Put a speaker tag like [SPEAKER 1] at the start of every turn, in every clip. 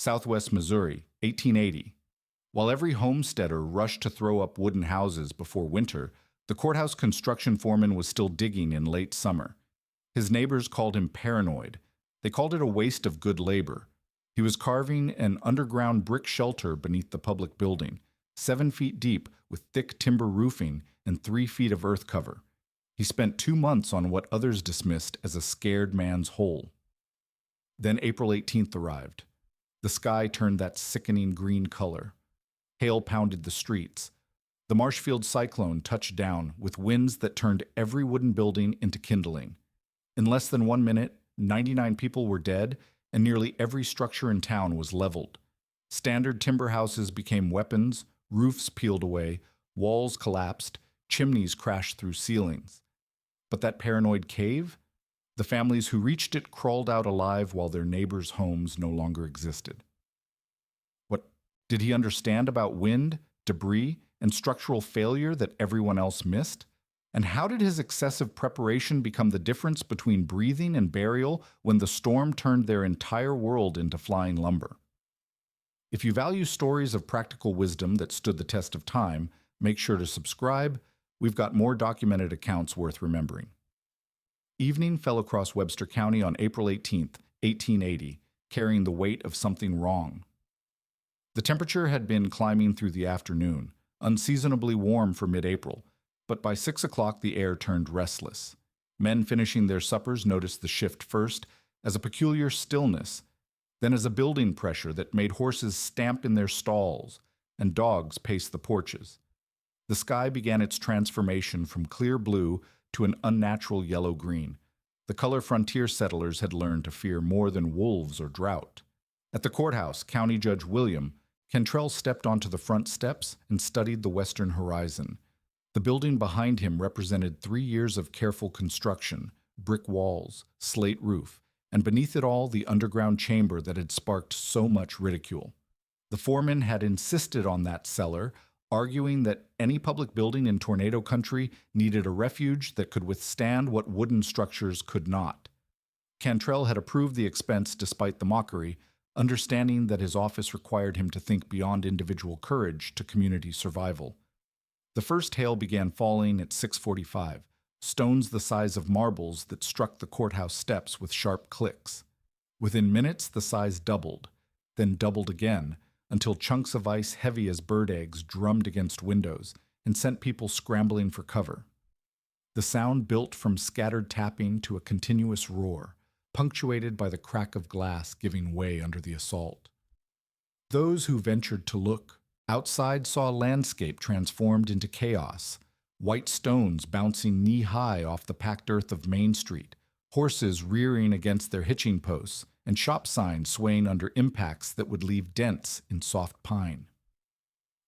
[SPEAKER 1] Southwest Missouri, 1880. While every homesteader rushed to throw up wooden houses before winter, the courthouse construction foreman was still digging in late summer. His neighbors called him paranoid. They called it a waste of good labor. He was carving an underground brick shelter beneath the public building, 7 feet deep with thick timber roofing and 3 feet of earth cover. He spent 2 months on what others dismissed as a scared man's hole. Then April 18th arrived. The sky turned that sickening green color. Hail pounded the streets. The Marshfield cyclone touched down with winds that turned every wooden building into kindling. In less than 1 minute, 99 people were dead, and nearly every structure in town was leveled. Standard timber houses became weapons, roofs peeled away, walls collapsed, chimneys crashed through ceilings. But that paranoid cave? The families who reached it crawled out alive while their neighbors' homes no longer existed. What did he understand about wind, debris, and structural failure that everyone else missed? And how did his excessive preparation become the difference between breathing and burial when the storm turned their entire world into flying lumber? If you value stories of practical wisdom that stood the test of time, make sure to subscribe. We've got more documented accounts worth remembering. Evening fell across Webster County on April 18th, 1880, carrying the weight of something wrong. The temperature had been climbing through the afternoon, unseasonably warm for mid-April, but by 6 o'clock the air turned restless. Men finishing their suppers noticed the shift first as a peculiar stillness, then as a building pressure that made horses stamp in their stalls and dogs pace the porches. The sky began its transformation from clear blue to an unnatural yellow-green, the color frontier settlers had learned to fear more than wolves or drought. At the courthouse, County Judge William Cantrell stepped onto the front steps and studied the western horizon. The building behind him represented 3 years of careful construction, brick walls, slate roof, and beneath it all the underground chamber that had sparked so much ridicule. The foreman had insisted on that cellar, arguing that any public building in tornado country needed a refuge that could withstand what wooden structures could not. Cantrell had approved the expense despite the mockery, understanding that his office required him to think beyond individual courage to community survival. The first hail began falling at 6:45, stones the size of marbles that struck the courthouse steps with sharp clicks. Within minutes, the size doubled, then doubled again, until chunks of ice heavy as bird eggs drummed against windows and sent people scrambling for cover. The sound built from scattered tapping to a continuous roar, punctuated by the crack of glass giving way under the assault. Those who ventured to look outside saw a landscape transformed into chaos, white stones bouncing knee-high off the packed earth of Main Street, horses rearing against their hitching posts, and shop signs swaying under impacts that would leave dents in soft pine.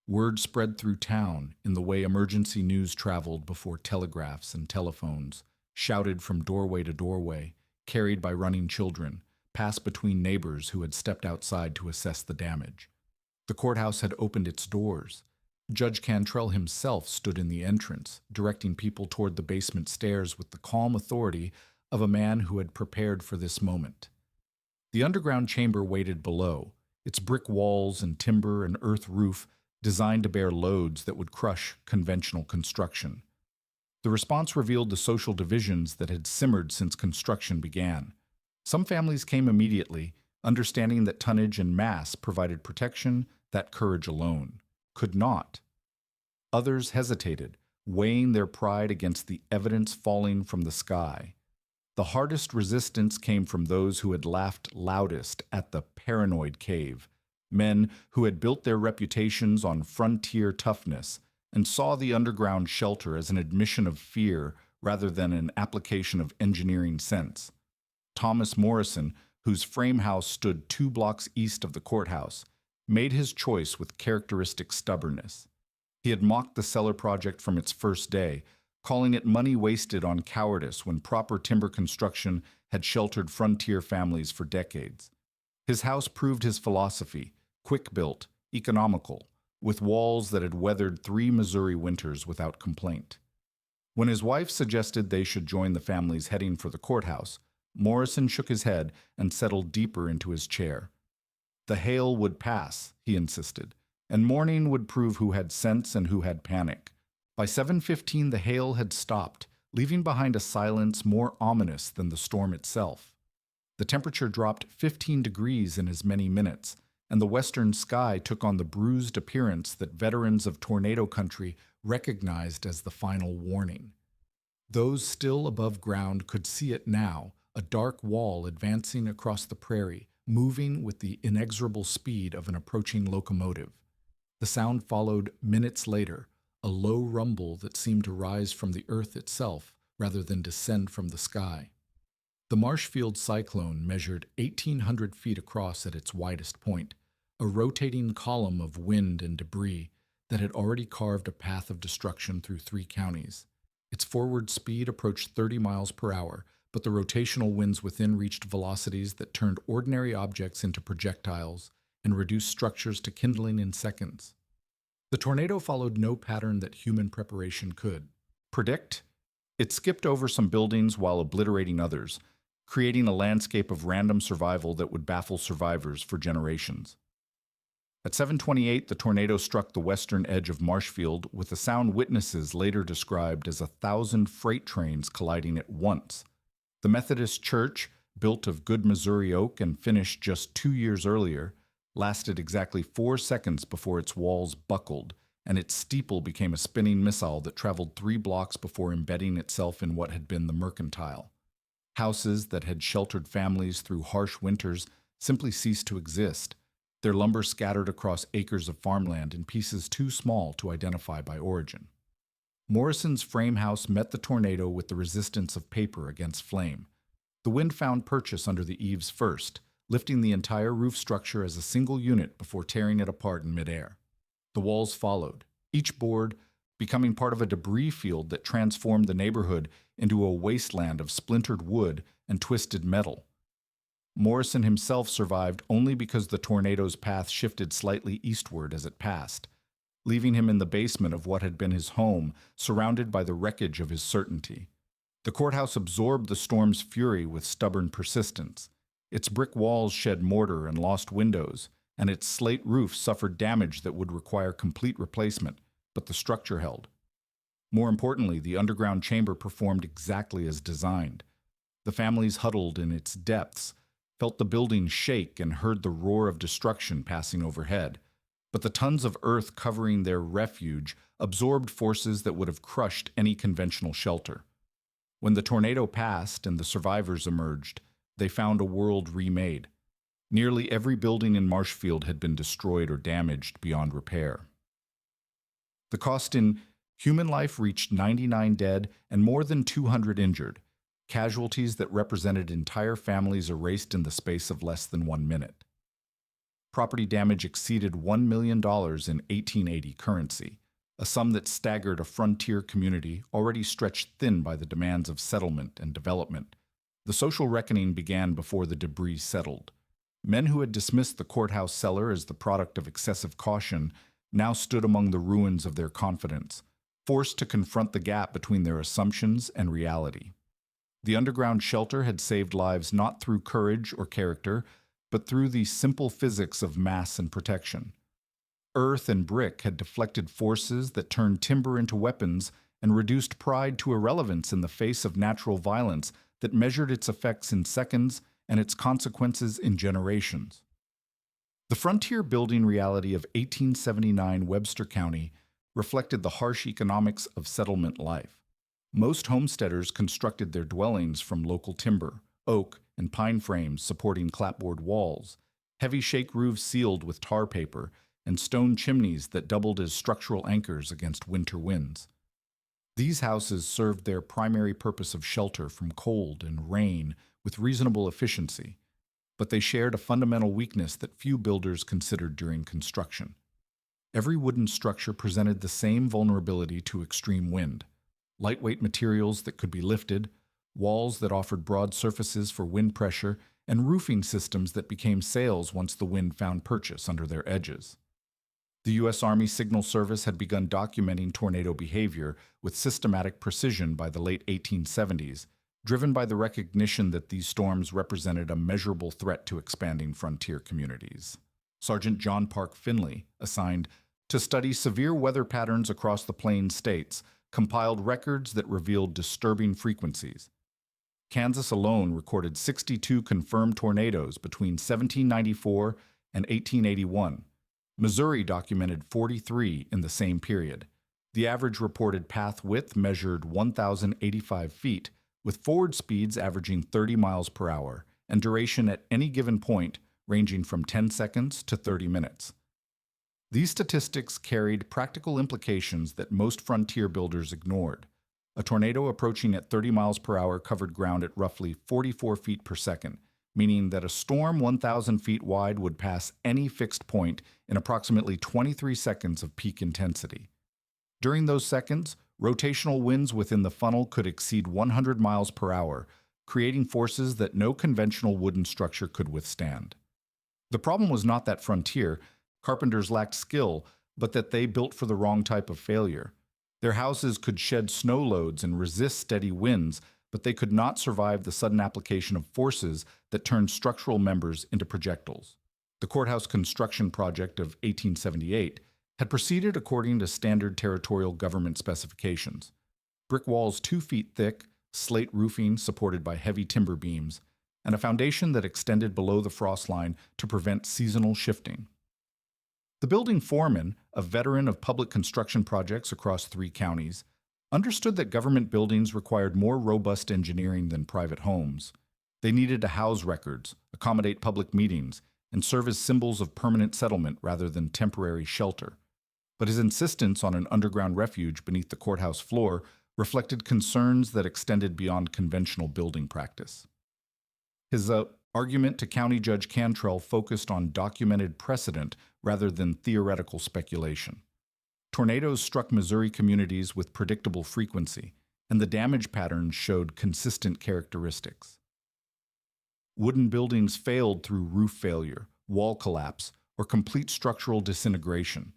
[SPEAKER 1] Word spread through town in the way emergency news traveled before telegraphs and telephones, shouted from doorway to doorway, carried by running children, passed between neighbors who had stepped outside to assess the damage. The courthouse had opened its doors. Judge Cantrell himself stood in the entrance, directing people toward the basement stairs with the calm authority of a man who had prepared for this moment. The underground chamber waited below, its brick walls and timber and earth roof designed to bear loads that would crush conventional construction. The response revealed the social divisions that had simmered since construction began. Some families came immediately, understanding that tonnage and mass provided protection that courage alone could not. Others hesitated, weighing their pride against the evidence falling from the sky. The hardest resistance came from those who had laughed loudest at the paranoid cave, men who had built their reputations on frontier toughness and saw the underground shelter as an admission of fear rather than an application of engineering sense. Thomas Morrison, whose frame house stood 2 blocks east of the courthouse, made his choice with characteristic stubbornness. He had mocked the cellar project from its first day, calling it money wasted on cowardice when proper timber construction had sheltered frontier families for decades. His house proved his philosophy, quick-built, economical, with walls that had weathered 3 Missouri winters without complaint. When his wife suggested they should join the families heading for the courthouse, Morrison shook his head and settled deeper into his chair. The hail would pass, he insisted, and morning would prove who had sense and who had panic. By 7:15, the hail had stopped, leaving behind a silence more ominous than the storm itself. The temperature dropped 15 degrees in as many minutes, and the western sky took on the bruised appearance that veterans of tornado country recognized as the final warning. Those still above ground could see it now, a dark wall advancing across the prairie, moving with the inexorable speed of an approaching locomotive. The sound followed minutes later, a low rumble that seemed to rise from the earth itself rather than descend from the sky. The Marshfield cyclone measured 1,800 feet across at its widest point, a rotating column of wind and debris that had already carved a path of destruction through 3 counties. Its forward speed approached 30 miles per hour, but the rotational winds within reached velocities that turned ordinary objects into projectiles and reduced structures to kindling in seconds. The tornado followed no pattern that human preparation could predict. It skipped over some buildings while obliterating others, creating a landscape of random survival that would baffle survivors for generations. At 7:28, the tornado struck the western edge of Marshfield with a sound witnesses later described as 1,000 freight trains colliding at once. The Methodist Church, built of good Missouri oak and finished just 2 years earlier, lasted exactly 4 seconds before its walls buckled, and its steeple became a spinning missile that traveled 3 blocks before embedding itself in what had been the Mercantile. Houses that had sheltered families through harsh winters simply ceased to exist, their lumber scattered across acres of farmland in pieces too small to identify by origin. Morrison's frame house met the tornado with the resistance of paper against flame. The wind found purchase under the eaves first, lifting the entire roof structure as a single unit before tearing it apart in midair. The walls followed, each board becoming part of a debris field that transformed the neighborhood into a wasteland of splintered wood and twisted metal. Morrison himself survived only because the tornado's path shifted slightly eastward as it passed, leaving him in the basement of what had been his home, surrounded by the wreckage of his certainty. The courthouse absorbed the storm's fury with stubborn persistence. Its brick walls shed mortar and lost windows, and its slate roof suffered damage that would require complete replacement, but the structure held. More importantly, the underground chamber performed exactly as designed. The families huddled in its depths, felt the building shake and heard the roar of destruction passing overhead, but the tons of earth covering their refuge absorbed forces that would have crushed any conventional shelter. When the tornado passed and the survivors emerged, they found a world remade. Nearly every building in Marshfield had been destroyed or damaged beyond repair. The cost in human life reached 99 dead and more than 200 injured, casualties that represented entire families erased in the space of less than 1 minute. Property damage exceeded $1 million in 1880 currency, a sum that staggered a frontier community already stretched thin by the demands of settlement and development. The social reckoning began before the debris settled. Men who had dismissed the courthouse cellar as the product of excessive caution now stood among the ruins of their confidence, forced to confront the gap between their assumptions and reality. The underground shelter had saved lives not through courage or character, but through the simple physics of mass and protection. Earth and brick had deflected forces that turned timber into weapons and reduced pride to irrelevance in the face of natural violence that measured its effects in seconds and its consequences in generations. The frontier building reality of 1879 Webster County reflected the harsh economics of settlement life. Most homesteaders constructed their dwellings from local timber, oak, and pine frames supporting clapboard walls, heavy shake roofs sealed with tar paper, and stone chimneys that doubled as structural anchors against winter winds. These houses served their primary purpose of shelter from cold and rain with reasonable efficiency, but they shared a fundamental weakness that few builders considered during construction. Every wooden structure presented the same vulnerability to extreme wind: lightweight materials that could be lifted, walls that offered broad surfaces for wind pressure, and roofing systems that became sails once the wind found purchase under their edges. The U.S. Army Signal Service had begun documenting tornado behavior with systematic precision by the late 1870s, driven by the recognition that these storms represented a measurable threat to expanding frontier communities. Sergeant John Park Finley, assigned to study severe weather patterns across the Plains states, compiled records that revealed disturbing frequencies. Kansas alone recorded 62 confirmed tornadoes between 1794 and 1881. Missouri documented 43 in the same period. The average reported path width measured 1,085 feet, with forward speeds averaging 30 miles per hour, and duration at any given point ranging from 10 seconds to 30 minutes. These statistics carried practical implications that most frontier builders ignored. A tornado approaching at 30 miles per hour covered ground at roughly 44 feet per second, meaning that a storm 1,000 feet wide would pass any fixed point in approximately 23 seconds of peak intensity. During those seconds, rotational winds within the funnel could exceed 100 miles per hour, creating forces that no conventional wooden structure could withstand. The problem was not that frontier carpenters lacked skill, but that they built for the wrong type of failure. Their houses could shed snow loads and resist steady winds, but they could not survive the sudden application of forces that turned structural members into projectiles. The courthouse construction project of 1878 had proceeded according to standard territorial government specifications. Brick walls 2 feet thick, slate roofing supported by heavy timber beams, and a foundation that extended below the frost line to prevent seasonal shifting. The building foreman, a veteran of public construction projects across 3 counties, understood that government buildings required more robust engineering than private homes. They needed to house records, accommodate public meetings, and serve as symbols of permanent settlement rather than temporary shelter. But his insistence on an underground refuge beneath the courthouse floor reflected concerns that extended beyond conventional building practice. His argument to County Judge Cantrell focused on documented precedent rather than theoretical speculation. Tornadoes struck Missouri communities with predictable frequency, and the damage patterns showed consistent characteristics. Wooden buildings failed through roof failure, wall collapse, or complete structural disintegration.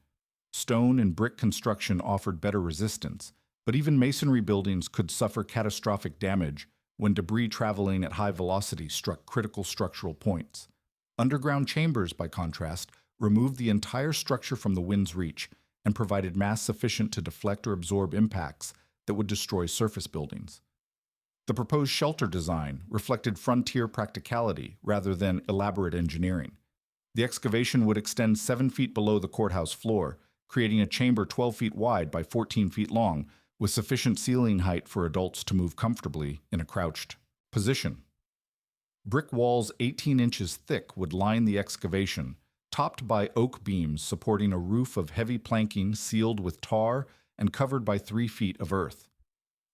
[SPEAKER 1] Stone and brick construction offered better resistance, but even masonry buildings could suffer catastrophic damage when debris traveling at high velocity struck critical structural points. Underground chambers, by contrast, removed the entire structure from the wind's reach and provided mass sufficient to deflect or absorb impacts that would destroy surface buildings. The proposed shelter design reflected frontier practicality rather than elaborate engineering. The excavation would extend 7 feet below the courthouse floor, creating a chamber 12 feet wide by 14 feet long, with sufficient ceiling height for adults to move comfortably in a crouched position. Brick walls 18 inches thick would line the excavation, topped by oak beams supporting a roof of heavy planking sealed with tar and covered by 3 feet of earth.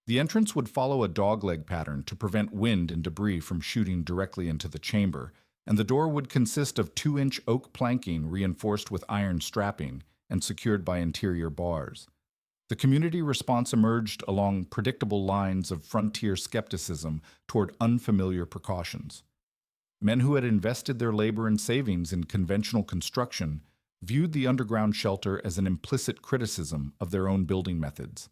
[SPEAKER 1] The entrance would follow a dogleg pattern to prevent wind and debris from shooting directly into the chamber, and the door would consist of 2-inch oak planking reinforced with iron strapping and secured by interior bars. The community response emerged along predictable lines of frontier skepticism toward unfamiliar precautions. Men who had invested their labor and savings in conventional construction viewed the underground shelter as an implicit criticism of their own building methods.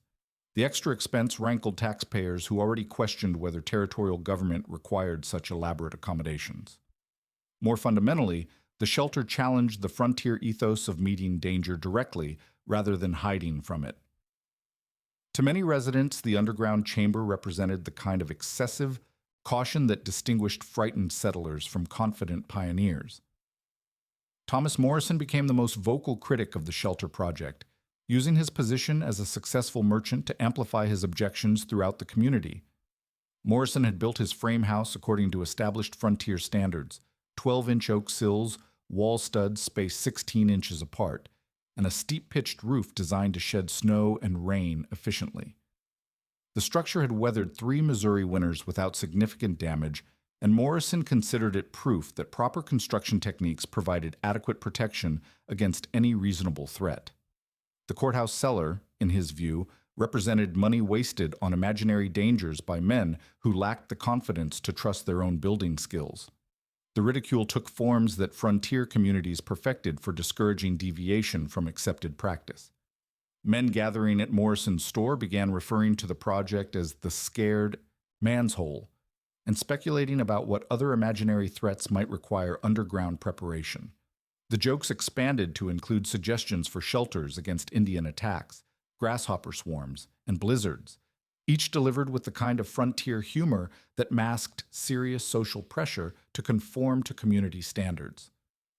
[SPEAKER 1] The extra expense rankled taxpayers who already questioned whether territorial government required such elaborate accommodations. More fundamentally, the shelter challenged the frontier ethos of meeting danger directly rather than hiding from it. To many residents, the underground chamber represented the kind of excessive caution that distinguished frightened settlers from confident pioneers. Thomas Morrison became the most vocal critic of the shelter project, using his position as a successful merchant to amplify his objections throughout the community. Morrison had built his frame house according to established frontier standards: 12-inch oak sills, wall studs spaced 16 inches apart, and a steep-pitched roof designed to shed snow and rain efficiently. The structure had weathered 3 Missouri winters without significant damage, and Morrison considered it proof that proper construction techniques provided adequate protection against any reasonable threat. The courthouse cellar, in his view, represented money wasted on imaginary dangers by men who lacked the confidence to trust their own building skills. The ridicule took forms that frontier communities perfected for discouraging deviation from accepted practice. Men gathering at Morrison's store began referring to the project as the scared man's hole and speculating about what other imaginary threats might require underground preparation. The jokes expanded to include suggestions for shelters against Indian attacks, grasshopper swarms, and blizzards, each delivered with the kind of frontier humor that masked serious social pressure to conform to community standards.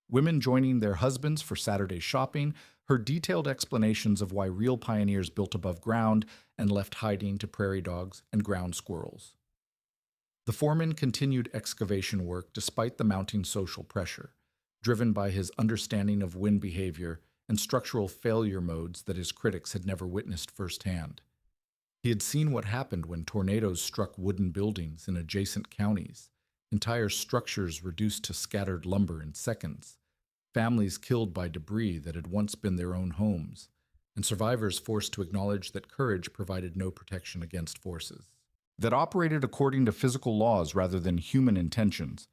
[SPEAKER 1] Women joining their husbands for Saturday shopping heard detailed explanations of why real pioneers built above ground and left hiding to prairie dogs and ground squirrels. The foreman continued excavation work despite the mounting social pressure, driven by his understanding of wind behavior and structural failure modes that his critics had never witnessed firsthand. He had seen what happened when tornadoes struck wooden buildings in adjacent counties, entire structures reduced to scattered lumber in seconds, families killed by debris that had once been their own homes, and survivors forced to acknowledge that courage provided no protection against forces that operated according to physical laws rather than human intentions.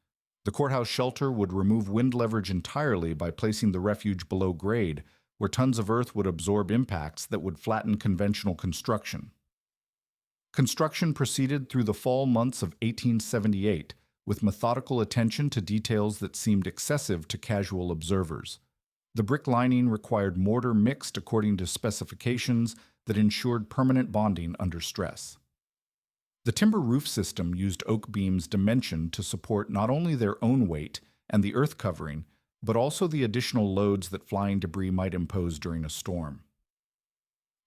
[SPEAKER 1] The courthouse shelter would remove wind leverage entirely by placing the refuge below grade, where tons of earth would absorb impacts that would flatten conventional construction. Construction proceeded through the fall months of 1878, with methodical attention to details that seemed excessive to casual observers. The brick lining required mortar mixed according to specifications that ensured permanent bonding under stress. The timber roof system used oak beams dimensioned to support not only their own weight and the earth covering, but also the additional loads that flying debris might impose during a storm.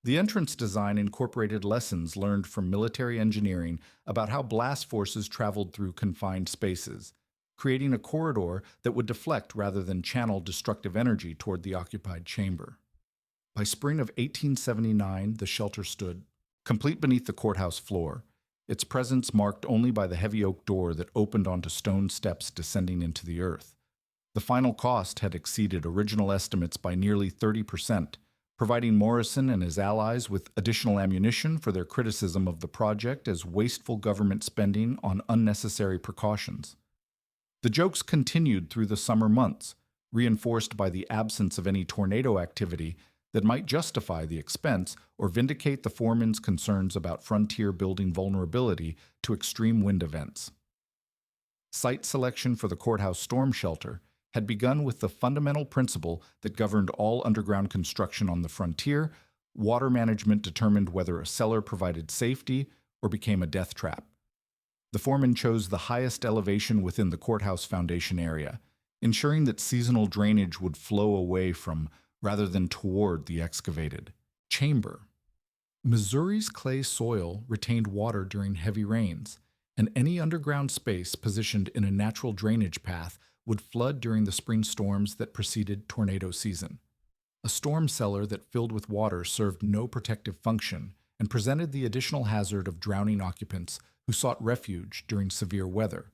[SPEAKER 1] The entrance design incorporated lessons learned from military engineering about how blast forces traveled through confined spaces, creating a corridor that would deflect rather than channel destructive energy toward the occupied chamber. By spring of 1879, the shelter stood, complete beneath the courthouse floor, its presence marked only by the heavy oak door that opened onto stone steps descending into the earth. The final cost had exceeded original estimates by nearly 30%, providing Morrison and his allies with additional ammunition for their criticism of the project as wasteful government spending on unnecessary precautions. The jokes continued through the summer months, reinforced by the absence of any tornado activity that might justify the expense or vindicate the foreman's concerns about frontier building vulnerability to extreme wind events. Site selection for the courthouse storm shelter had begun with the fundamental principle that governed all underground construction on the frontier. Water management determined whether a cellar provided safety or became a death trap. The foreman chose the highest elevation within the courthouse foundation area, ensuring that seasonal drainage would flow away from rather than toward the excavated chamber. Missouri's clay soil retained water during heavy rains, and any underground space positioned in a natural drainage path would flood during the spring storms that preceded tornado season. A storm cellar that filled with water served no protective function and presented the additional hazard of drowning occupants who sought refuge during severe weather.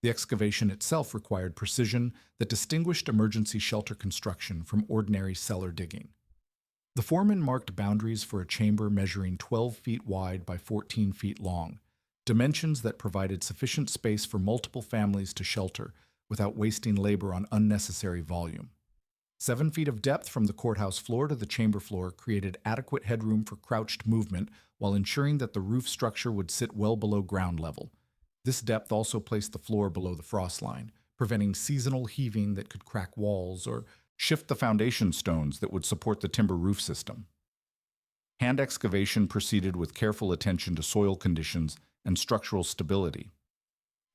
[SPEAKER 1] The excavation itself required precision that distinguished emergency shelter construction from ordinary cellar digging. The foreman marked boundaries for a chamber measuring 12 feet wide by 14 feet long, dimensions that provided sufficient space for multiple families to shelter without wasting labor on unnecessary volume. 7 feet of depth from the courthouse floor to the chamber floor created adequate headroom for crouched movement while ensuring that the roof structure would sit well below ground level. This depth also placed the floor below the frost line, preventing seasonal heaving that could crack walls or shift the foundation stones that would support the timber roof system. Hand excavation proceeded with careful attention to soil conditions and structural stability.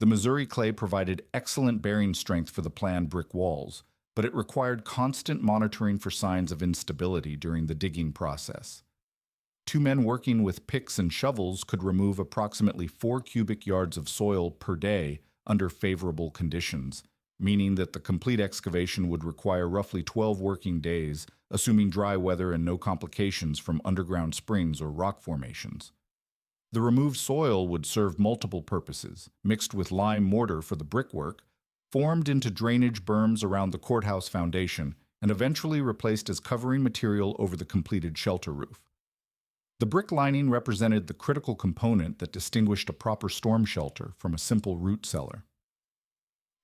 [SPEAKER 1] The Missouri clay provided excellent bearing strength for the planned brick walls, but it required constant monitoring for signs of instability during the digging process. 2 men working with picks and shovels could remove approximately 4 cubic yards of soil per day under favorable conditions, meaning that the complete excavation would require roughly 12 working days, assuming dry weather and no complications from underground springs or rock formations. The removed soil would serve multiple purposes, mixed with lime mortar for the brickwork, formed into drainage berms around the courthouse foundation, and eventually replaced as covering material over the completed shelter roof. The brick lining represented the critical component that distinguished a proper storm shelter from a simple root cellar.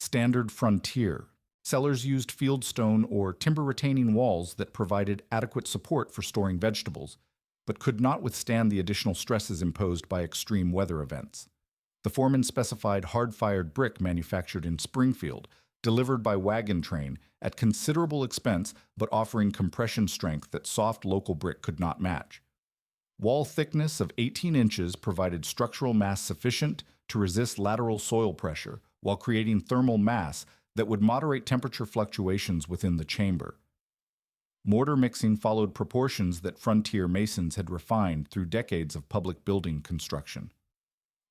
[SPEAKER 1] Standard frontier. Cellars used fieldstone or timber-retaining walls that provided adequate support for storing vegetables, but could not withstand the additional stresses imposed by extreme weather events. The foreman specified hard-fired brick manufactured in Springfield, delivered by wagon train at considerable expense but offering compression strength that soft local brick could not match. Wall thickness of 18 inches provided structural mass sufficient to resist lateral soil pressure while creating thermal mass that would moderate temperature fluctuations within the chamber. Mortar mixing followed proportions that frontier masons had refined through decades of public building construction.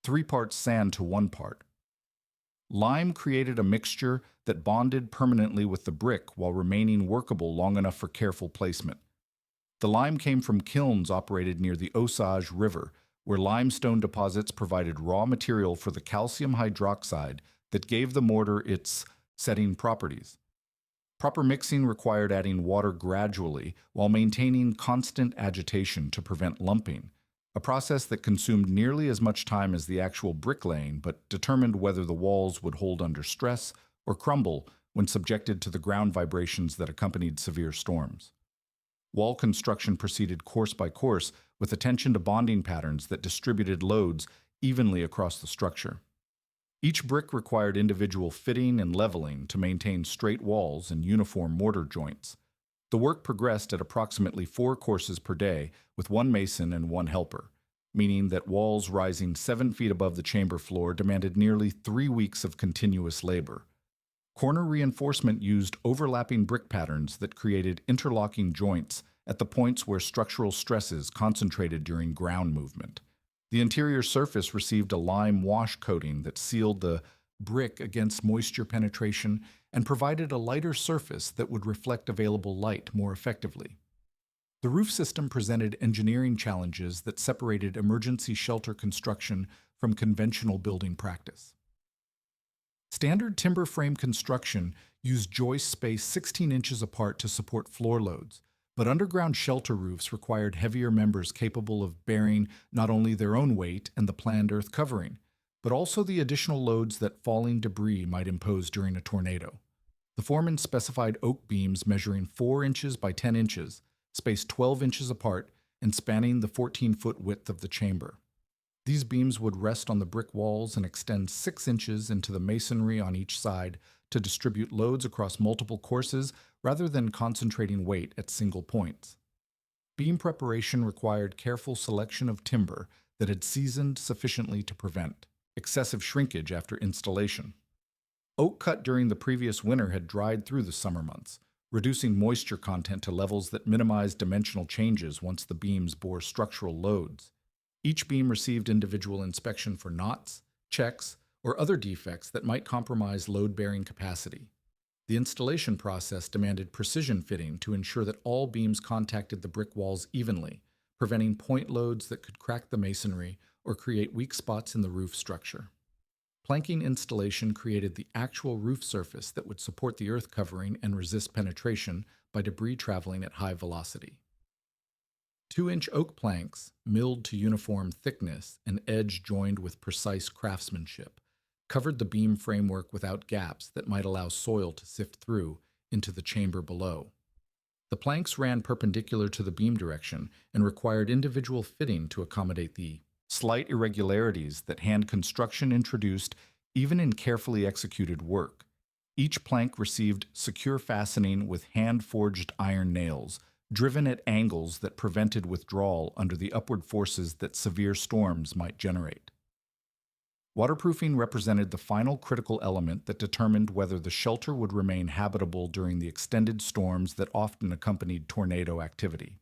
[SPEAKER 1] 3 parts sand to 1 part. Lime created a mixture that bonded permanently with the brick while remaining workable long enough for careful placement. The lime came from kilns operated near the Osage River, where limestone deposits provided raw material for the calcium hydroxide that gave the mortar its setting properties. Proper mixing required adding water gradually while maintaining constant agitation to prevent lumping, a process that consumed nearly as much time as the actual bricklaying but determined whether the walls would hold under stress or crumble when subjected to the ground vibrations that accompanied severe storms. Wall construction proceeded course by course with attention to bonding patterns that distributed loads evenly across the structure. Each brick required individual fitting and leveling to maintain straight walls and uniform mortar joints. The work progressed at approximately 4 courses per day with 1 mason and 1 helper, meaning that walls rising 7 feet above the chamber floor demanded nearly 3 weeks of continuous labor. Corner reinforcement used overlapping brick patterns that created interlocking joints at the points where structural stresses concentrated during ground movement. The interior surface received a lime wash coating that sealed the brick against moisture penetration and provided a lighter surface that would reflect available light more effectively. The roof system presented engineering challenges that separated emergency shelter construction from conventional building practice. Standard timber frame construction used joists spaced 16 inches apart to support floor loads, but underground shelter roofs required heavier members capable of bearing not only their own weight and the planned earth covering, but also the additional loads that falling debris might impose during a tornado. The foreman specified oak beams measuring 4 inches by 10 inches, spaced 12 inches apart, and spanning the 14-foot width of the chamber. These beams would rest on the brick walls and extend 6 inches into the masonry on each side to distribute loads across multiple courses rather than concentrating weight at single points. Beam preparation required careful selection of timber that had seasoned sufficiently to prevent excessive shrinkage after installation. Oak cut during the previous winter had dried through the summer months, reducing moisture content to levels that minimized dimensional changes once the beams bore structural loads. Each beam received individual inspection for knots, checks, or other defects that might compromise load-bearing capacity. The installation process demanded precision fitting to ensure that all beams contacted the brick walls evenly, preventing point loads that could crack the masonry or create weak spots in the roof structure. Planking installation created the actual roof surface that would support the earth covering and resist penetration by debris traveling at high velocity. 2-inch oak planks, milled to uniform thickness and edge joined with precise craftsmanship, covered the beam framework without gaps that might allow soil to sift through into the chamber below. The planks ran perpendicular to the beam direction and required individual fitting to accommodate the slight irregularities that hand construction introduced even in carefully executed work. Each plank received secure fastening with hand-forged iron nails, driven at angles that prevented withdrawal under the upward forces that severe storms might generate. Waterproofing represented the final critical element that determined whether the shelter would remain habitable during the extended storms that often accompanied tornado activity.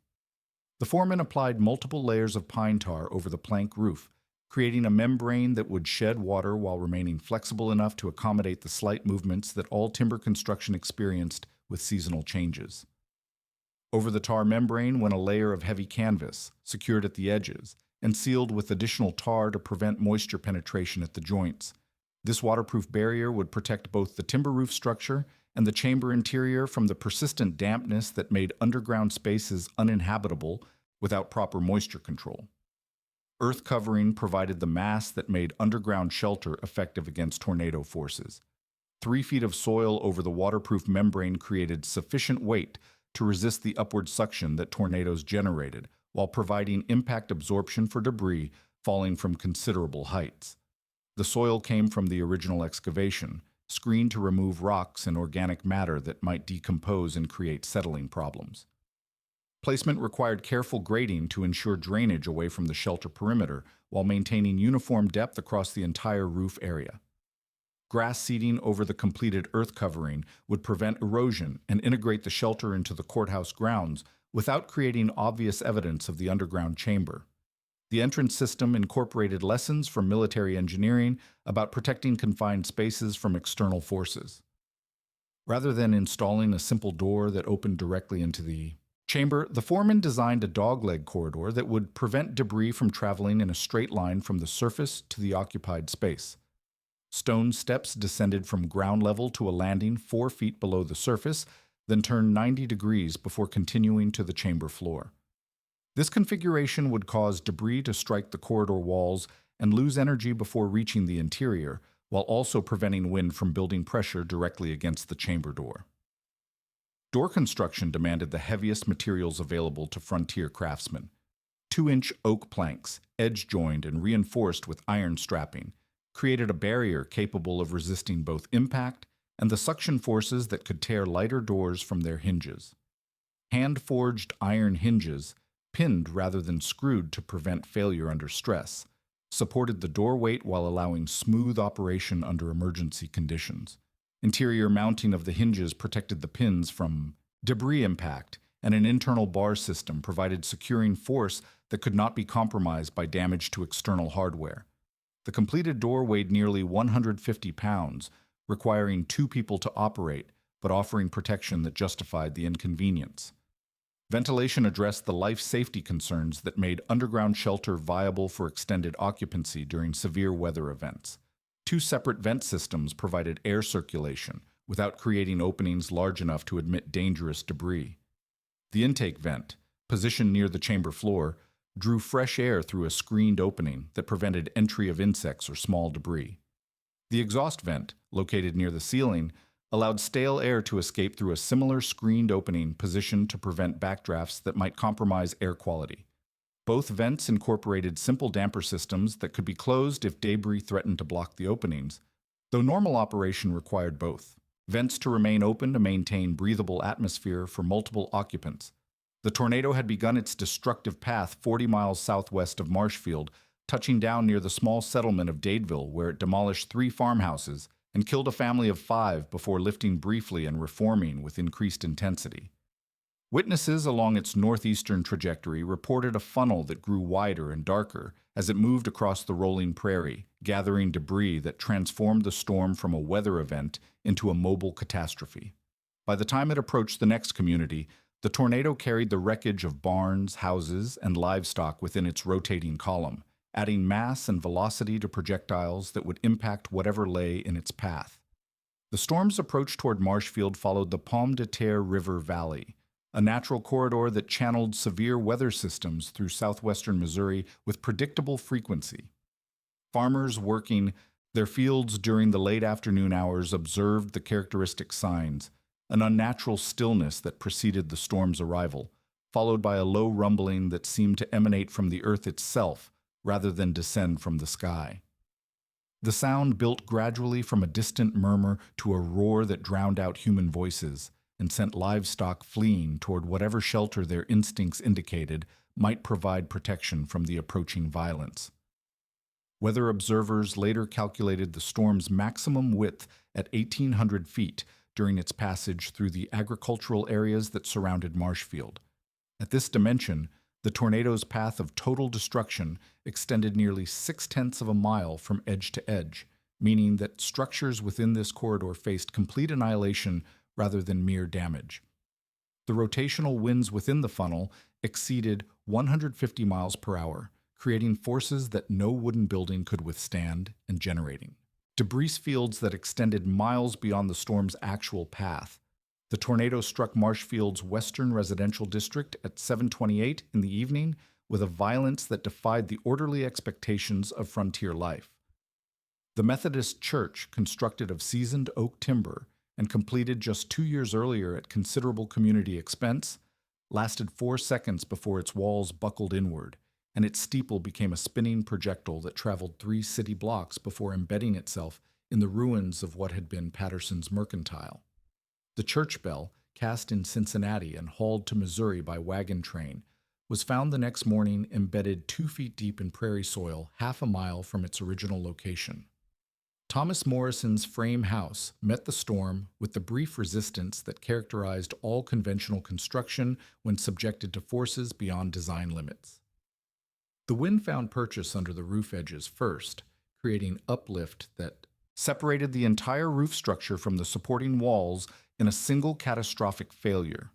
[SPEAKER 1] The foreman applied multiple layers of pine tar over the plank roof, creating a membrane that would shed water while remaining flexible enough to accommodate the slight movements that all timber construction experienced with seasonal changes. Over the tar membrane went a layer of heavy canvas, secured at the edges, and sealed with additional tar to prevent moisture penetration at the joints. This waterproof barrier would protect both the timber roof structure and the chamber interior from the persistent dampness that made underground spaces uninhabitable without proper moisture control. Earth covering provided the mass that made underground shelter effective against tornado forces. 3 feet of soil over the waterproof membrane created sufficient weight to resist the upward suction that tornadoes generated, while providing impact absorption for debris falling from considerable heights. The soil came from the original excavation, screened to remove rocks and organic matter that might decompose and create settling problems. Placement required careful grading to ensure drainage away from the shelter perimeter while maintaining uniform depth across the entire roof area. Grass seeding over the completed earth covering would prevent erosion and integrate the shelter into the courthouse grounds without creating obvious evidence of the underground chamber. The entrance system incorporated lessons from military engineering about protecting confined spaces from external forces. Rather than installing a simple door that opened directly into the chamber, the foreman designed a dogleg corridor that would prevent debris from traveling in a straight line from the surface to the occupied space. Stone steps descended from ground level to a landing 4 feet below the surface, then turned 90 degrees before continuing to the chamber floor. This configuration would cause debris to strike the corridor walls and lose energy before reaching the interior, while also preventing wind from building pressure directly against the chamber door. Door construction demanded the heaviest materials available to frontier craftsmen. 2-inch oak planks, edge-joined and reinforced with iron strapping, created a barrier capable of resisting both impact and the suction forces that could tear lighter doors from their hinges. Hand-forged iron hinges, pinned rather than screwed to prevent failure under stress, supported the door weight while allowing smooth operation under emergency conditions. Interior mounting of the hinges protected the pins from debris impact, and an internal bar system provided securing force that could not be compromised by damage to external hardware. The completed door weighed nearly 150 pounds, requiring 2 people to operate, but offering protection that justified the inconvenience. Ventilation addressed the life safety concerns that made underground shelter viable for extended occupancy during severe weather events. 2 separate vent systems provided air circulation without creating openings large enough to admit dangerous debris. The intake vent, positioned near the chamber floor, drew fresh air through a screened opening that prevented entry of insects or small debris. The exhaust vent, located near the ceiling, allowed stale air to escape through a similar screened opening positioned to prevent backdrafts that might compromise air quality. Both vents incorporated simple damper systems that could be closed if debris threatened to block the openings, though normal operation required both. Vents to remain open to maintain breathable atmosphere for multiple occupants. The tornado had begun its destructive path 40 miles southwest of Marshfield, touching down near the small settlement of Dadeville, where it demolished 3 farmhouses and killed a family of 5 before lifting briefly and reforming with increased intensity. Witnesses along its northeastern trajectory reported a funnel that grew wider and darker as it moved across the rolling prairie, gathering debris that transformed the storm from a weather event into a mobile catastrophe. By the time it approached the next community, the tornado carried the wreckage of barns, houses, and livestock within its rotating column, adding mass and velocity to projectiles that would impact whatever lay in its path. The storm's approach toward Marshfield followed the Pomme de Terre River Valley, a natural corridor that channeled severe weather systems through southwestern Missouri with predictable frequency. Farmers working their fields during the late afternoon hours observed the characteristic signs, an unnatural stillness that preceded the storm's arrival, followed by a low rumbling that seemed to emanate from the earth itself rather than descend from the sky. The sound built gradually from a distant murmur to a roar that drowned out human voices and sent livestock fleeing toward whatever shelter their instincts indicated might provide protection from the approaching violence. Weather observers later calculated the storm's maximum width at 1,800 feet during its passage through the agricultural areas that surrounded Marshfield. At this dimension, the tornado's path of total destruction extended nearly 0.6 of a mile from edge to edge, meaning that structures within this corridor faced complete annihilation rather than mere damage. The rotational winds within the funnel exceeded 150 miles per hour, creating forces that no wooden building could withstand and generating debris fields that extended miles beyond the storm's actual path. The tornado struck Marshfield's western residential district at 7:28 in the evening with a violence that defied the orderly expectations of frontier life. The Methodist church, constructed of seasoned oak timber and completed just 2 years earlier at considerable community expense, lasted 4 seconds before its walls buckled inward, and its steeple became a spinning projectile that traveled 3 city blocks before embedding itself in the ruins of what had been Patterson's Mercantile. The church bell, cast in Cincinnati and hauled to Missouri by wagon train, was found the next morning embedded 2 feet deep in prairie soil half a mile from its original location. Thomas Morrison's frame house met the storm with the brief resistance that characterized all conventional construction when subjected to forces beyond design limits. The wind found purchase under the roof edges first, creating uplift that separated the entire roof structure from the supporting walls in a single catastrophic failure.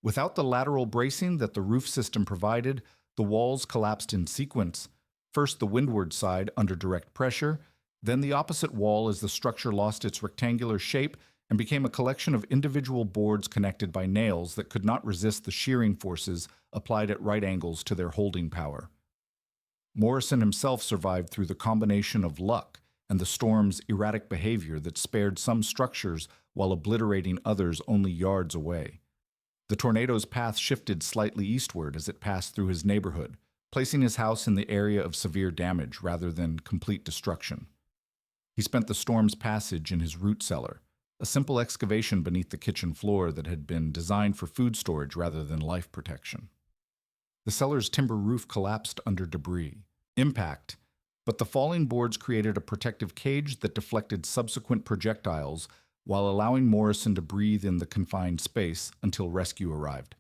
[SPEAKER 1] Without the lateral bracing that the roof system provided, the walls collapsed in sequence, first the windward side under direct pressure, then the opposite wall as the structure lost its rectangular shape and became a collection of individual boards connected by nails that could not resist the shearing forces applied at right angles to their holding power. Morrison himself survived through the combination of luck and the storm's erratic behavior that spared some structures while obliterating others only yards away. The tornado's path shifted slightly eastward as it passed through his neighborhood, placing his house in the area of severe damage rather than complete destruction. He spent the storm's passage in his root cellar, a simple excavation beneath the kitchen floor that had been designed for food storage rather than life protection. The cellar's timber roof collapsed under debris. Impact, but the falling boards created a protective cage that deflected subsequent projectiles while allowing Morrison to breathe in the confined space until rescue arrived.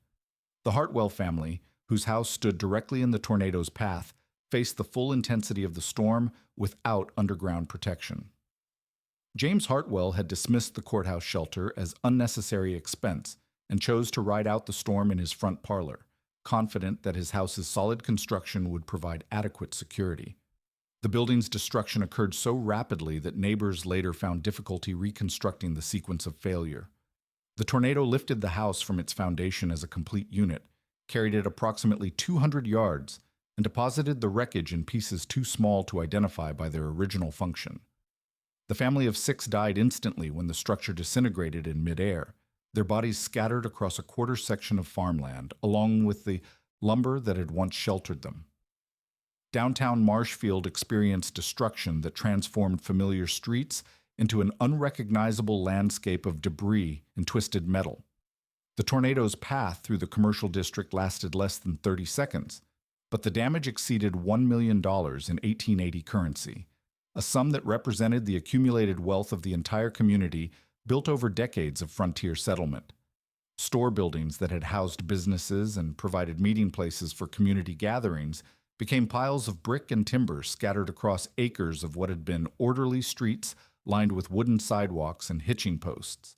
[SPEAKER 1] The Hartwell family, whose house stood directly in the tornado's path, faced the full intensity of the storm without underground protection. James Hartwell had dismissed the courthouse shelter as unnecessary expense and chose to ride out the storm in his front parlor, confident that his house's solid construction would provide adequate security. The building's destruction occurred so rapidly that neighbors later found difficulty reconstructing the sequence of failure. The tornado lifted the house from its foundation as a complete unit, carried it approximately 200 yards, and deposited the wreckage in pieces too small to identify by their original function. The family of 6 died instantly when the structure disintegrated in midair, their bodies scattered across a quarter section of farmland, along with the lumber that had once sheltered them. Downtown Marshfield experienced destruction that transformed familiar streets into an unrecognizable landscape of debris and twisted metal. The tornado's path through the commercial district lasted less than 30 seconds, but the damage exceeded $1 million in 1880 currency, a sum that represented the accumulated wealth of the entire community built over decades of frontier settlement. Store buildings that had housed businesses and provided meeting places for community gatherings became piles of brick and timber scattered across acres of what had been orderly streets lined with wooden sidewalks and hitching posts.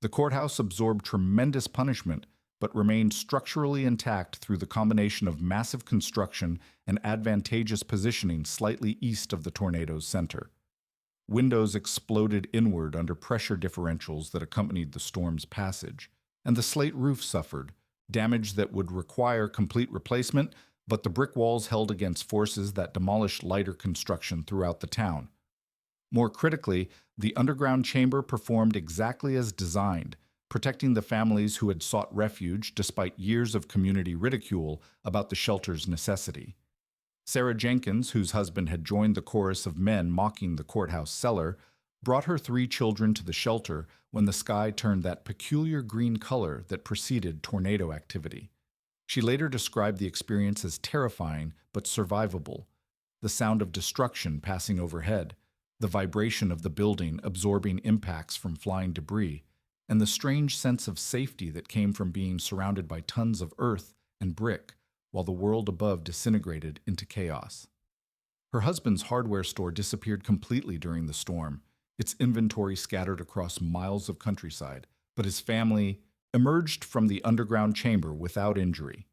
[SPEAKER 1] The courthouse absorbed tremendous punishment, but remained structurally intact through the combination of massive construction and advantageous positioning slightly east of the tornado's center. Windows exploded inward under pressure differentials that accompanied the storm's passage, and the slate roof suffered, damage that would require complete replacement, but the brick walls held against forces that demolished lighter construction throughout the town. More critically, the underground chamber performed exactly as designed, protecting the families who had sought refuge despite years of community ridicule about the shelter's necessity. Sarah Jenkins, whose husband had joined the chorus of men mocking the courthouse cellar, brought her 3 children to the shelter when the sky turned that peculiar green color that preceded tornado activity. She later described the experience as terrifying but survivable, the sound of destruction passing overhead, the vibration of the building absorbing impacts from flying debris, and the strange sense of safety that came from being surrounded by tons of earth and brick while the world above disintegrated into chaos. Her husband's hardware store disappeared completely during the storm, its inventory scattered across miles of countryside, but his family emerged from the underground chamber without injury.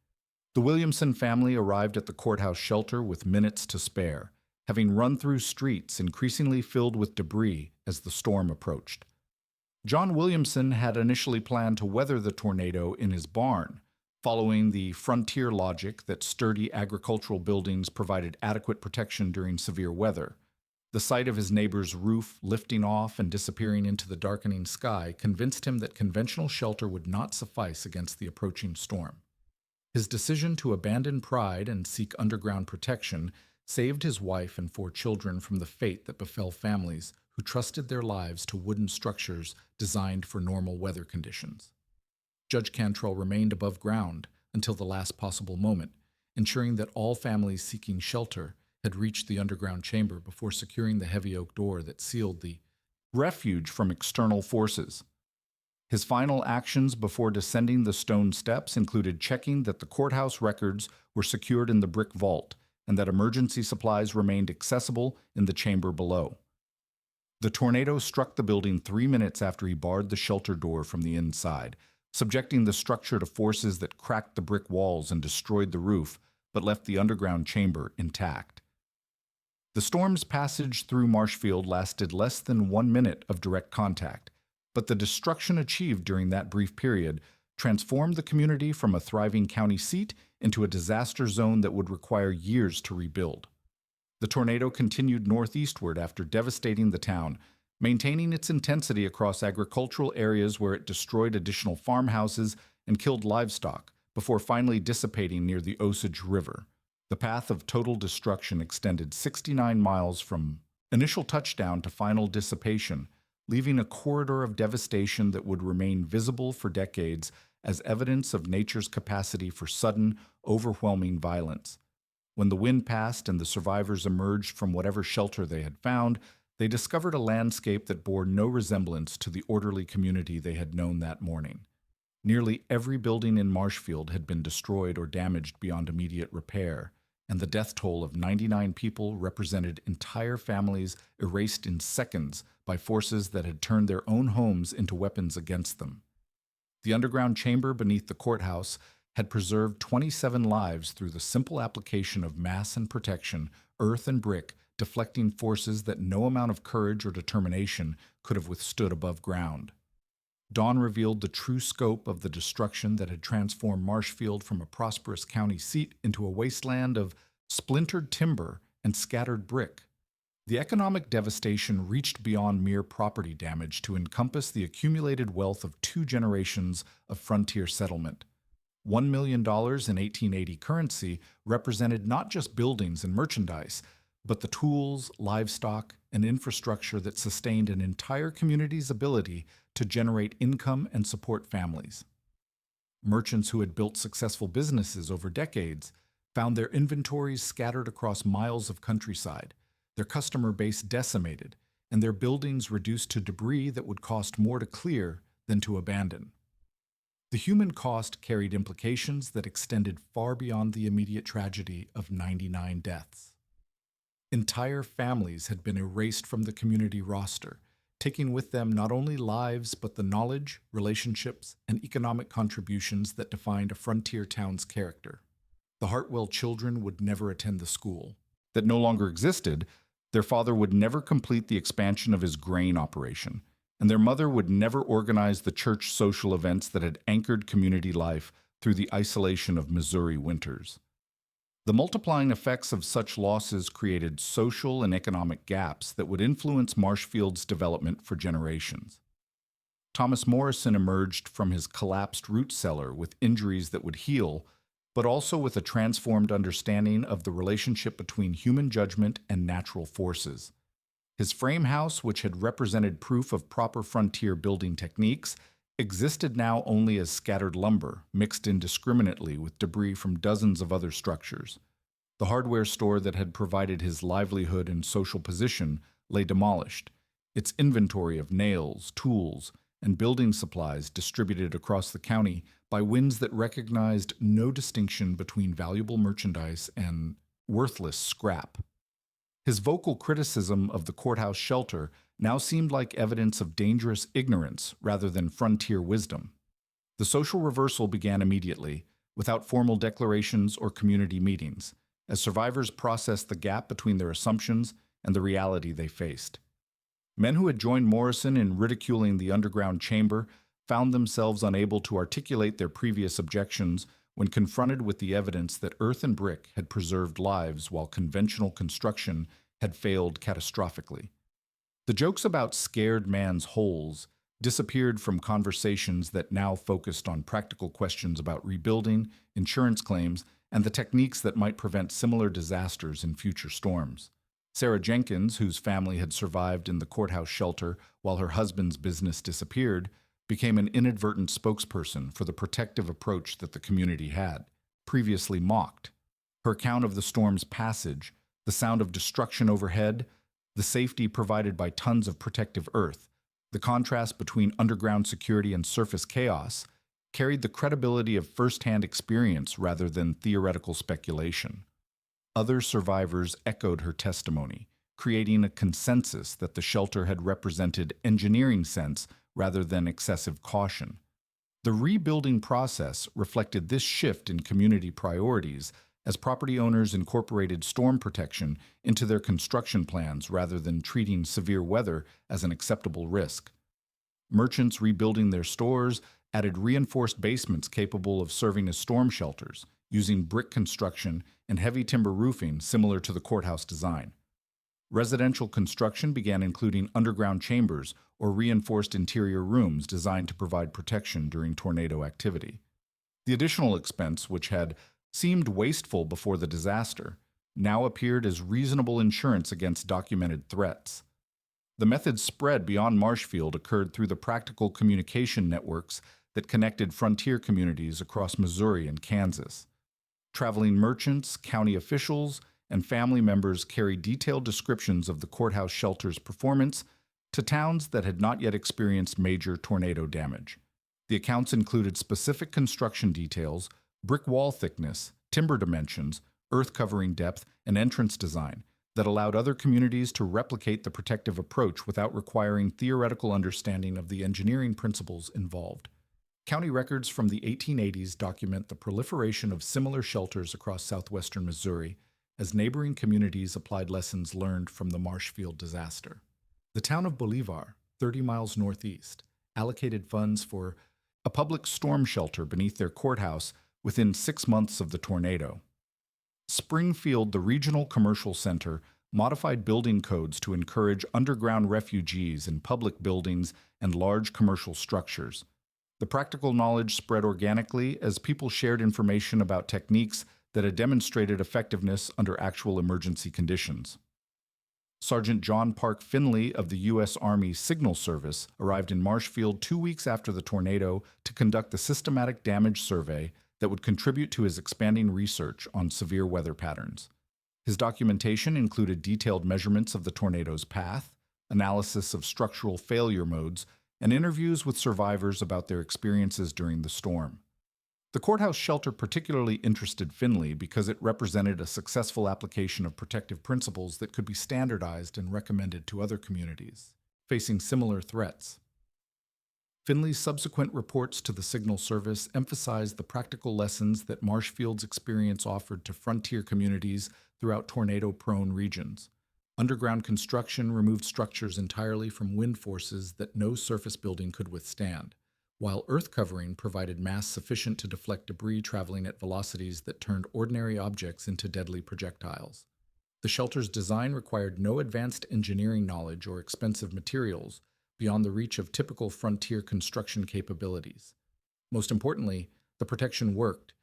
[SPEAKER 1] The Williamson family arrived at the courthouse shelter with minutes to spare, having run through streets increasingly filled with debris as the storm approached. John Williamson had initially planned to weather the tornado in his barn, following the frontier logic that sturdy agricultural buildings provided adequate protection during severe weather. The sight of his neighbor's roof lifting off and disappearing into the darkening sky convinced him that conventional shelter would not suffice against the approaching storm. His decision to abandon pride and seek underground protection saved his wife and 4 children from the fate that befell families who trusted their lives to wooden structures designed for normal weather conditions. Judge Cantrell remained above ground until the last possible moment, ensuring that all families seeking shelter had reached the underground chamber before securing the heavy oak door that sealed the refuge from external forces. His final actions before descending the stone steps included checking that the courthouse records were secured in the brick vault and that emergency supplies remained accessible in the chamber below. The tornado struck the building 3 minutes after he barred the shelter door from the inside, subjecting the structure to forces that cracked the brick walls and destroyed the roof, but left the underground chamber intact. The storm's passage through Marshfield lasted less than 1 minute of direct contact, but the destruction achieved during that brief period transformed the community from a thriving county seat into a disaster zone that would require years to rebuild. The tornado continued northeastward after devastating the town, maintaining its intensity across agricultural areas where it destroyed additional farmhouses and killed livestock, before finally dissipating near the Osage River. The path of total destruction extended 69 miles from initial touchdown to final dissipation, leaving a corridor of devastation that would remain visible for decades as evidence of nature's capacity for sudden, overwhelming violence. When the wind passed and the survivors emerged from whatever shelter they had found, they discovered a landscape that bore no resemblance to the orderly community they had known that morning. Nearly every building in Marshfield had been destroyed or damaged beyond immediate repair, and the death toll of 99 people represented entire families erased in seconds by forces that had turned their own homes into weapons against them. The underground chamber beneath the courthouse had preserved 27 lives through the simple application of mass and protection, earth and brick, deflecting forces that no amount of courage or determination could have withstood above ground. Dawn revealed the true scope of the destruction that had transformed Marshfield from a prosperous county seat into a wasteland of splintered timber and scattered brick. The economic devastation reached beyond mere property damage to encompass the accumulated wealth of 2 generations of frontier settlement. $1 million in 1880 currency represented not just buildings and merchandise, but the tools, livestock, and infrastructure that sustained an entire community's ability to generate income and support families. Merchants who had built successful businesses over decades found their inventories scattered across miles of countryside, their customer base decimated, and their buildings reduced to debris that would cost more to clear than to abandon. The human cost carried implications that extended far beyond the immediate tragedy of 99 deaths. Entire families had been erased from the community roster, taking with them not only lives but the knowledge, relationships, and economic contributions that defined a frontier town's character. The Hartwell children would never attend the school that no longer existed. Their father would never complete the expansion of his grain operation, and their mother would never organize the church social events that had anchored community life through the isolation of Missouri winters. The multiplying effects of such losses created social and economic gaps that would influence Marshfield's development for generations. Thomas Morrison emerged from his collapsed root cellar with injuries that would heal, but also with a transformed understanding of the relationship between human judgment and natural forces. His frame house, which had represented proof of proper frontier building techniques, existed now only as scattered lumber, mixed indiscriminately with debris from dozens of other structures. The hardware store that had provided his livelihood and social position lay demolished, its inventory of nails, tools, and building supplies distributed across the county by winds that recognized no distinction between valuable merchandise and worthless scrap. His vocal criticism of the courthouse shelter now seemed like evidence of dangerous ignorance rather than frontier wisdom. The social reversal began immediately, without formal declarations or community meetings, as survivors processed the gap between their assumptions and the reality they faced. Men who had joined Morrison in ridiculing the underground chamber found themselves unable to articulate their previous objections when confronted with the evidence that earth and brick had preserved lives while conventional construction had failed catastrophically. The jokes about scared man's holes disappeared from conversations that now focused on practical questions about rebuilding, insurance claims, and the techniques that might prevent similar disasters in future storms. Sarah Jenkins, whose family had survived in the courthouse shelter while her husband's business disappeared, became an inadvertent spokesperson for the protective approach that the community had previously mocked. Her account of the storm's passage, the sound of destruction overhead, the safety provided by tons of protective earth, the contrast between underground security and surface chaos, carried the credibility of first-hand experience rather than theoretical speculation. Other survivors echoed her testimony, creating a consensus that the shelter had represented engineering sense rather than excessive caution. The rebuilding process reflected this shift in community priorities as property owners incorporated storm protection into their construction plans rather than treating severe weather as an acceptable risk. Merchants rebuilding their stores added reinforced basements capable of serving as storm shelters, using brick construction and heavy timber roofing similar to the courthouse design. Residential construction began including underground chambers or reinforced interior rooms designed to provide protection during tornado activity. The additional expense, which had seemed wasteful before the disaster, now appeared as reasonable insurance against documented threats. The methods spread beyond Marshfield occurred through the practical communication networks that connected frontier communities across Missouri and Kansas. Traveling merchants, county officials, and family members carried detailed descriptions of the courthouse shelter's performance to towns that had not yet experienced major tornado damage. The accounts included specific construction details, brick wall thickness, timber dimensions, earth covering depth, and entrance design that allowed other communities to replicate the protective approach without requiring theoretical understanding of the engineering principles involved. County records from the 1880s document the proliferation of similar shelters across southwestern Missouri as neighboring communities applied lessons learned from the Marshfield disaster. The town of Bolivar, 30 miles northeast, allocated funds for a public storm shelter beneath their courthouse within 6 months of the tornado. Springfield, the regional commercial center, modified building codes to encourage underground refuges in public buildings and large commercial structures. The practical knowledge spread organically as people shared information about techniques that had demonstrated effectiveness under actual emergency conditions. Sergeant John Park Finley of the U.S. Army Signal Service arrived in Marshfield 2 weeks after the tornado to conduct the systematic damage survey that would contribute to his expanding research on severe weather patterns. His documentation included detailed measurements of the tornado's path, analysis of structural failure modes, and interviews with survivors about their experiences during the storm. The courthouse shelter particularly interested Finley because it represented a successful application of protective principles that could be standardized and recommended to other communities facing similar threats. Finley's subsequent reports to the Signal Service emphasized the practical lessons that Marshfield's experience offered to frontier communities throughout tornado-prone regions. Underground construction removed structures entirely from wind forces that no surface building could withstand, while earth covering provided mass sufficient to deflect debris traveling at velocities that turned ordinary objects into deadly projectiles. The shelter's design required no advanced engineering knowledge or expensive materials beyond the reach of typical frontier construction capabilities. Most importantly, the protection worked.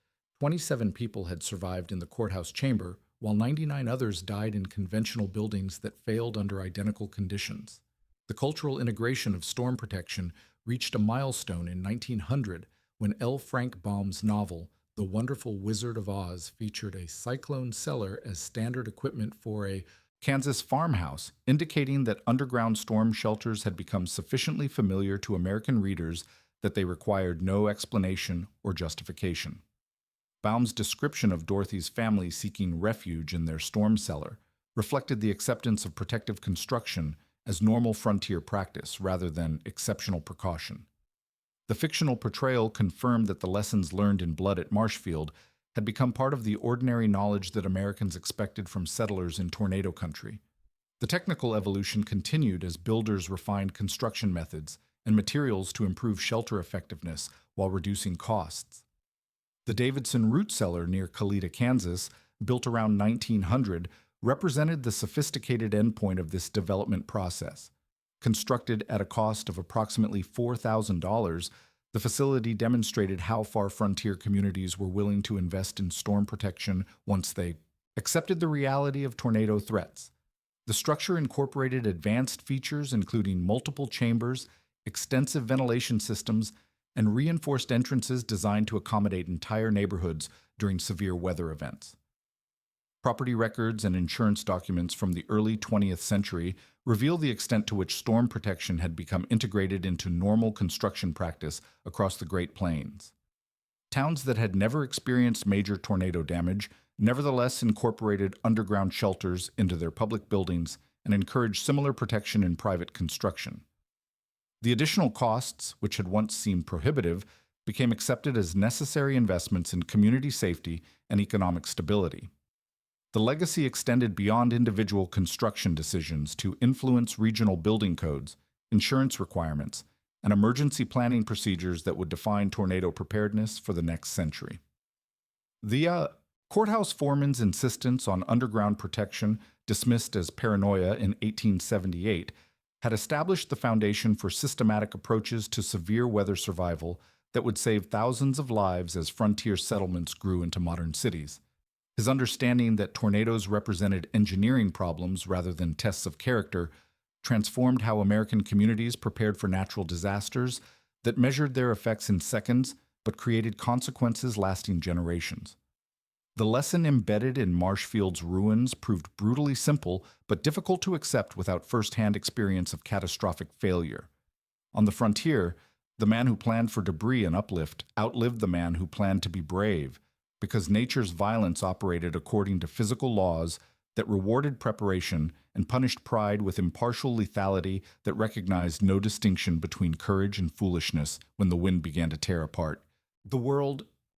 [SPEAKER 1] 27 people had survived in the courthouse chamber, while 99 others died in conventional buildings that failed under identical conditions. The cultural integration of storm protection reached a milestone in 1900 when L. Frank Baum's novel, The Wonderful Wizard of Oz, featured a cyclone cellar as standard equipment for a Kansas farmhouse, indicating that underground storm shelters had become sufficiently familiar to American readers that they required no explanation or justification. Baum's description of Dorothy's family seeking refuge in their storm cellar reflected the acceptance of protective construction as normal frontier practice rather than exceptional precaution. The fictional portrayal confirmed that the lessons learned in Blood at Marshfield had become part of the ordinary knowledge that Americans expected from settlers in tornado country. The technical evolution continued as builders refined construction methods and materials to improve shelter effectiveness while reducing costs. The Davidson root cellar near Kalita, Kansas, built around 1900, represented the sophisticated endpoint of this development process. Constructed at a cost of approximately $4,000, the facility demonstrated how far frontier communities were willing to invest in storm protection once they accepted the reality of tornado threats. The structure incorporated advanced features including multiple chambers, extensive ventilation systems, and reinforced entrances designed to accommodate entire neighborhoods during severe weather events. Property records and insurance documents from the early 20th century reveal the extent to which storm protection had become integrated into normal construction practice across the Great Plains. Towns that had never experienced major tornado damage nevertheless incorporated underground shelters into their public buildings and encouraged similar protection in private construction. The additional costs, which had once seemed prohibitive, became accepted as necessary investments in community safety and economic stability. The legacy extended beyond individual construction decisions to influence regional building codes, insurance requirements, and emergency planning procedures that would define tornado preparedness for the next century. The courthouse foreman's insistence on underground protection, dismissed as paranoia in 1878, had established the foundation for systematic approaches to severe weather survival that would save thousands of lives as frontier settlements grew into modern cities. His understanding that tornadoes represented engineering problems rather than tests of character transformed how American communities prepared for natural disasters that measured their effects in seconds but created consequences lasting generations. The lesson embedded in Marshfield's ruins proved brutally simple but difficult to accept without first-hand experience of catastrophic failure. On the frontier, the man who planned for debris and uplift outlived the man who planned to be brave, because nature's violence operated according to physical laws that rewarded preparation and punished pride with impartial lethality that recognized no distinction between courage and foolishness when the wind began to tear apart. The world,